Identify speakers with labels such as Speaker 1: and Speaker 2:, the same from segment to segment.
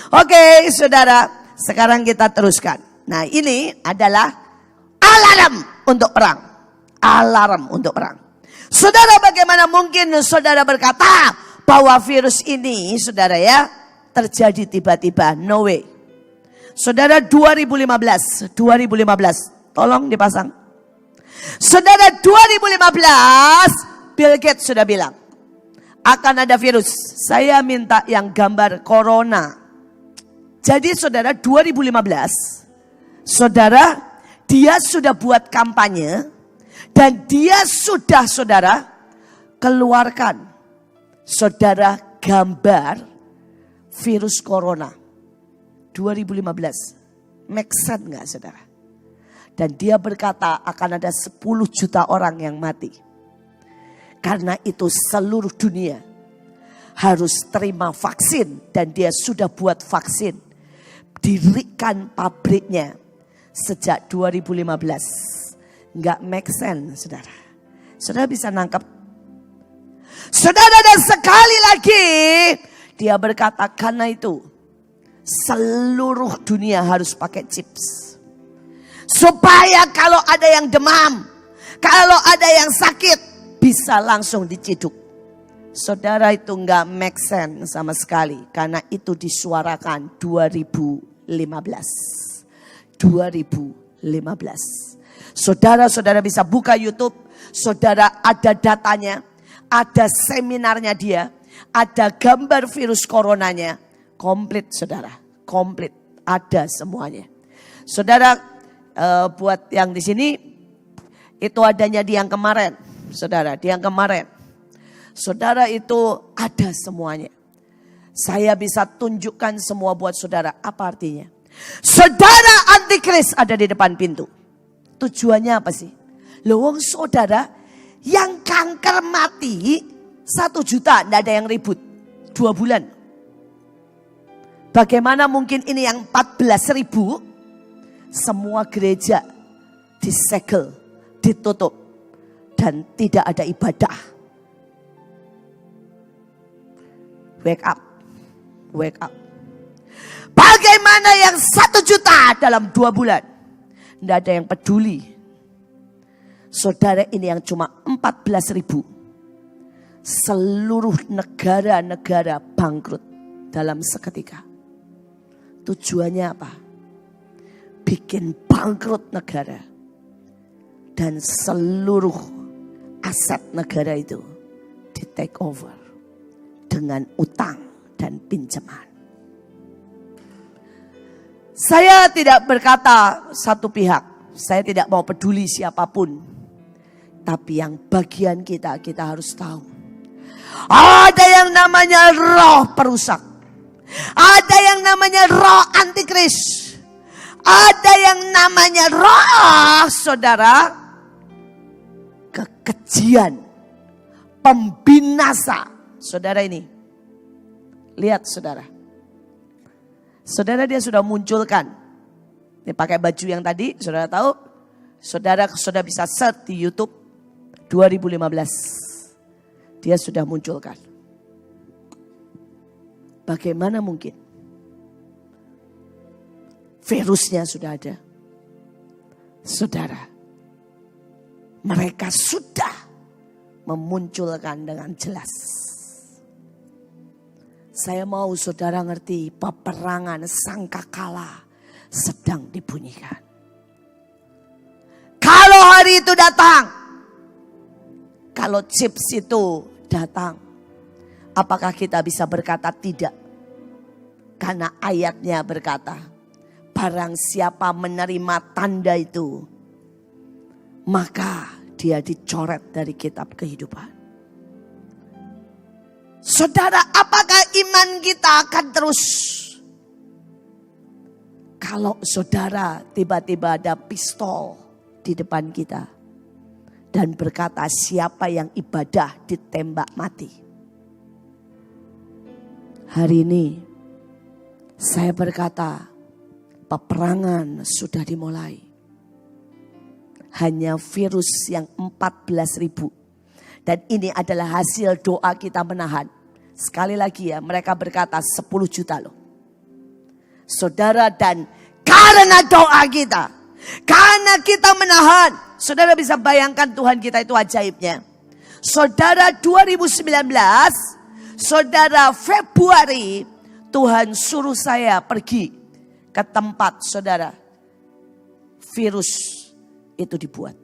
Speaker 1: Oke, saudara, sekarang kita teruskan. Nah, ini adalah alarm untuk perang. Alarm untuk perang. Saudara, bagaimana mungkin saudara berkata bahwa virus ini, saudara ya, terjadi tiba-tiba? No way. Saudara, 2015, tolong dipasang. Saudara, 2015, Bill Gates sudah bilang akan ada virus. Saya minta yang gambar corona. Jadi saudara, 2015, saudara, dia sudah buat kampanye dan dia sudah, saudara, keluarkan, saudara, gambar virus corona 2015. Make sense nggak, saudara? Dan dia berkata akan ada 10 juta orang yang mati. Karena itu seluruh dunia harus terima vaksin. Dan dia sudah buat vaksin. Dirikan pabriknya sejak 2015. Nggak make sense, saudara. Saudara bisa nangkep? Saudara, dan sekali lagi dia berkata karena itu seluruh dunia harus pakai chips. Supaya kalau ada yang demam, kalau ada yang sakit, bisa langsung diciduk. Saudara, itu nggak make sense sama sekali. Karena itu disuarakan 2015. Saudara-saudara bisa buka YouTube. Saudara, ada datanya. Ada seminarnya dia. Ada gambar virus coronanya. Komplit, saudara. Komplit. Ada semuanya. Saudara, buat yang di sini, itu adanya di yang kemarin. Saudara, di yang kemarin. Saudara, itu ada semuanya. Saya bisa tunjukkan semua buat saudara. Apa artinya? Saudara, antikris ada di depan pintu. Tujuannya apa sih? Loh, saudara, yang kanker mati 1 juta, tidak ada yang ribut. 2 bulan. Bagaimana mungkin ini yang 14.000? Semua gereja disegel, ditutup, dan tidak ada ibadah. Wake up, wake up. Bagaimana yang 1 juta dalam 2 bulan? Tidak ada yang peduli. Saudara, ini yang cuma 14.000. Seluruh negara-negara bangkrut dalam seketika. Tujuannya apa? Bikin bangkrut negara. Dan seluruh aset negara itu di take over. Dengan utang dan pinjaman. Saya tidak berkata satu pihak. Saya tidak mau peduli siapapun. Tapi yang bagian kita harus tahu. Ada yang namanya roh perusak. Ada yang namanya roh antikris. Ada yang namanya roh, saudara, kekejian, pembinasa. Saudara ini, lihat saudara. Saudara, dia sudah munculkan. Dia pakai baju yang tadi, saudara tahu. Saudara sudah bisa search di YouTube 2015. Dia sudah munculkan. Bagaimana mungkin? Virusnya sudah ada. Saudara, mereka sudah memunculkan dengan jelas. Saya mau saudara ngerti, peperangan sangkakala sedang dibunyikan. Kalau hari itu datang, kalau chips itu datang, apakah kita bisa berkata tidak? Karena ayatnya berkata, barang siapa menerima tanda itu, maka dia dicoret dari kitab kehidupan. Saudara, apakah iman kita akan terus? Kalau saudara tiba-tiba ada pistol di depan kita dan berkata siapa yang ibadah ditembak mati. Hari ini saya berkata, peperangan sudah dimulai. Hanya virus yang 14.000. Dan ini adalah hasil doa kita menahan. Sekali lagi ya, mereka berkata 10 juta loh. Saudara, dan karena doa kita, karena kita menahan, saudara bisa bayangkan Tuhan kita itu ajaibnya. Saudara 2019, saudara Februari, Tuhan suruh saya pergi ke tempat saudara virus itu dibuat.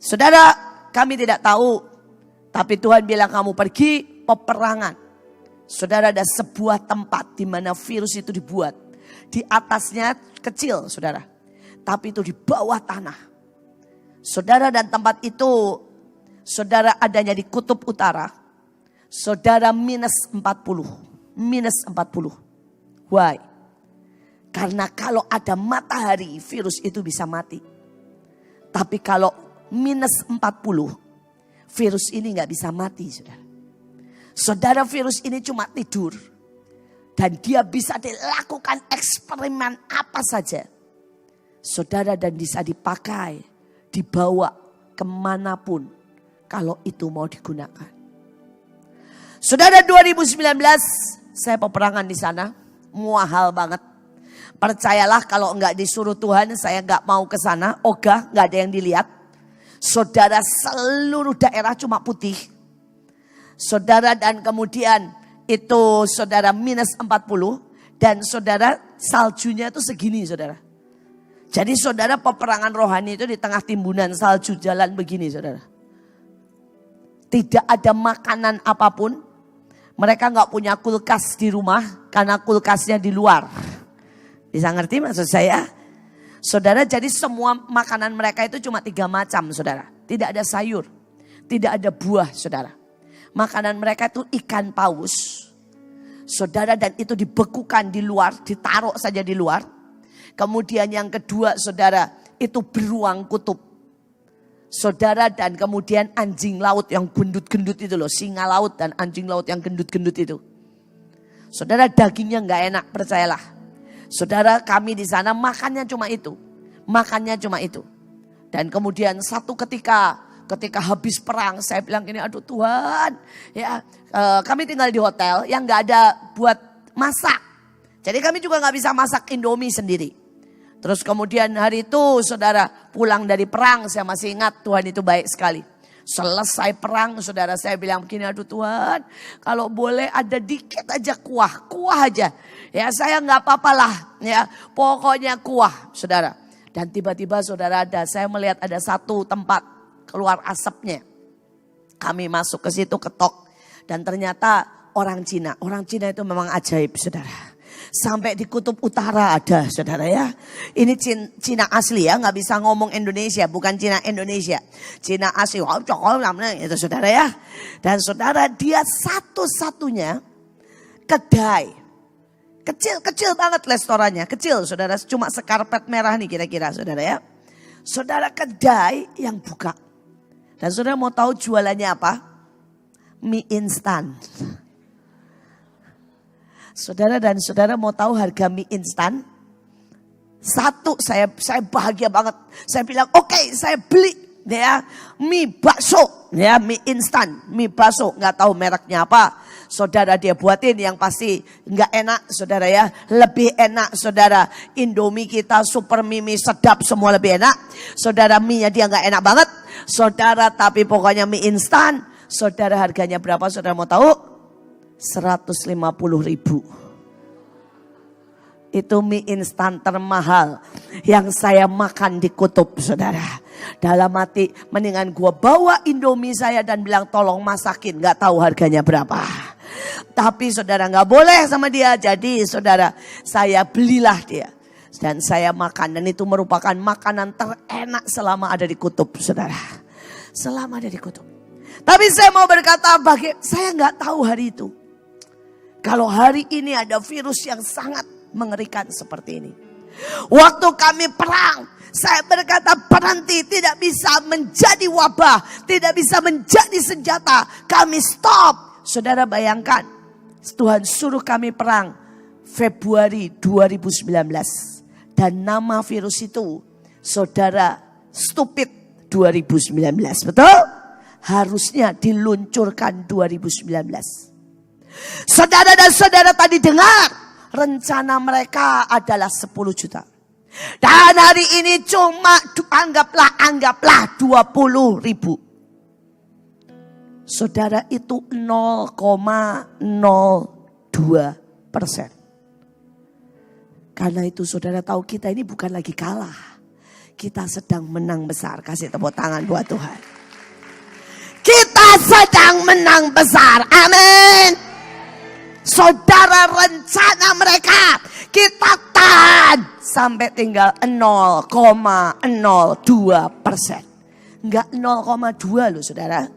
Speaker 1: Saudara, kami tidak tahu, tapi Tuhan bilang kamu pergi peperangan. Saudara, ada sebuah tempat di mana virus itu dibuat. Di atasnya kecil, saudara, tapi itu di bawah tanah. Saudara, dan tempat itu, saudara, adanya di kutub utara. Saudara, minus 40. Why? Karena kalau ada matahari, virus itu bisa mati. Tapi kalau minus 40, virus ini gak bisa mati, saudara. Saudara, virus ini cuma tidur. Dan dia bisa dilakukan eksperimen apa saja. Saudara, dan bisa dipakai, dibawa kemanapun kalau itu mau digunakan. Saudara, 2019 saya peperangan di sana, mahal banget. Percayalah kalau enggak disuruh Tuhan, saya enggak mau ke sana. Ogah, enggak ada yang dilihat. Saudara, seluruh daerah cuma putih. Saudara, dan kemudian itu saudara minus 40. Dan saudara, saljunya itu segini, saudara. Jadi saudara, peperangan rohani itu di tengah timbunan salju jalan begini, saudara. Tidak ada makanan apapun. Mereka enggak punya kulkas di rumah karena kulkasnya di luar. Bisa ngerti maksud saya? Saudara, jadi semua makanan mereka itu cuma 3 macam, saudara. Tidak ada sayur, tidak ada buah, saudara. Makanan mereka itu ikan paus, saudara, dan itu dibekukan di luar, ditaruh saja di luar. Kemudian yang kedua, saudara, itu beruang kutub. Saudara, dan kemudian anjing laut yang gendut-gendut itu loh, singa laut dan anjing laut yang gendut-gendut itu. Saudara, dagingnya nggak enak, percayalah. Saudara, kami di sana makannya cuma itu. Makannya cuma itu. Dan kemudian satu ketika habis perang, saya bilang gini, aduh Tuhan, ya kami tinggal di hotel yang nggak ada buat masak. Jadi kami juga nggak bisa masak Indomie sendiri. Terus kemudian hari itu saudara pulang dari perang, saya masih ingat Tuhan itu baik sekali. Selesai perang, saudara, saya bilang begini, aduh Tuhan, kalau boleh ada dikit aja kuah aja. Ya saya nggak apa-apalah, ya pokoknya kuah, saudara. Dan tiba-tiba saudara, saya melihat ada satu tempat keluar asapnya. Kami masuk ke situ, ketok, dan ternyata orang Cina. Orang Cina itu memang ajaib, saudara. Sampai di kutub utara ada, saudara ya. Ini Cina asli ya, nggak bisa ngomong Indonesia, bukan Cina Indonesia. Cina asli, itu saudara ya. Dan saudara, dia satu-satunya kedai. Kecil banget restorannya, kecil saudara. Cuma sekarpet merah nih kira-kira, saudara ya. Saudara, kedai yang buka. Dan saudara mau tahu jualannya apa? Mie instan. Saudara, dan saudara mau tahu harga mie instan? Satu, saya bahagia banget. Saya bilang, oke, saya beli ya mie bakso, ya mie instan, mie bakso, nggak tahu mereknya apa. Saudara, dia buatin yang pasti nggak enak, saudara ya. Lebih enak, saudara, Indomie kita, super mie sedap, semua lebih enak. Saudara, mie-nya dia nggak enak banget, saudara. Tapi pokoknya mie instan, saudara, harganya berapa? Saudara mau tahu? 150.000. Itu mie instan termahal yang saya makan di kutub, saudara. Dalam hati, mendingan gua bawa Indomie saya dan bilang tolong masakin, nggak tahu harganya berapa. Tapi saudara, nggak boleh sama dia. Jadi saudara, saya belilah dia dan saya makan, dan itu merupakan makanan terenak selama ada di kutub, saudara. Selama ada di kutub. Tapi saya mau berkata, saya nggak tahu hari itu. Kalau hari ini ada virus yang sangat mengerikan seperti ini. Waktu kami perang, saya berkata berhenti, tidak bisa menjadi wabah, tidak bisa menjadi senjata. Kami stop. Saudara bayangkan, Tuhan suruh kami perang Februari 2019. Dan nama virus itu, saudara, stupid 2019. Betul? Harusnya diluncurkan 2019. Saudara dan saudara tadi dengar, rencana mereka adalah 10 juta. Dan hari ini cuma anggaplah 20 ribu. Saudara, itu 0,02%. Karena itu saudara tahu kita ini bukan lagi kalah. Kita sedang menang besar. Kasih tepuk tangan buat Tuhan. Kita sedang menang besar. Amin. Saudara, rencana mereka kita tahan sampai tinggal 0,02%. Enggak 0,2 loh saudara.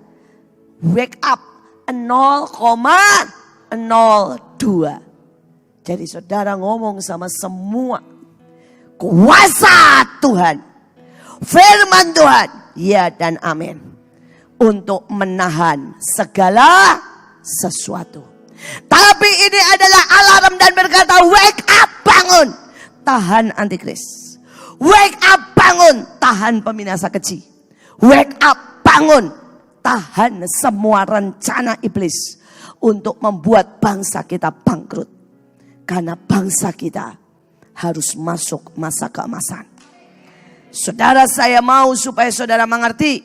Speaker 1: Wake up 0,02. Jadi saudara ngomong sama semua kuasa Tuhan, firman Tuhan, ya dan amin, untuk menahan segala sesuatu. Tapi ini adalah alarm dan berkata, wake up, bangun, tahan antikris. Wake up, bangun, tahan peminasa keji. Wake up, bangun, tahan semua rencana iblis untuk membuat bangsa kita bangkrut. Karena bangsa kita harus masuk masa keemasan. Saudara, saya mau supaya saudara mengerti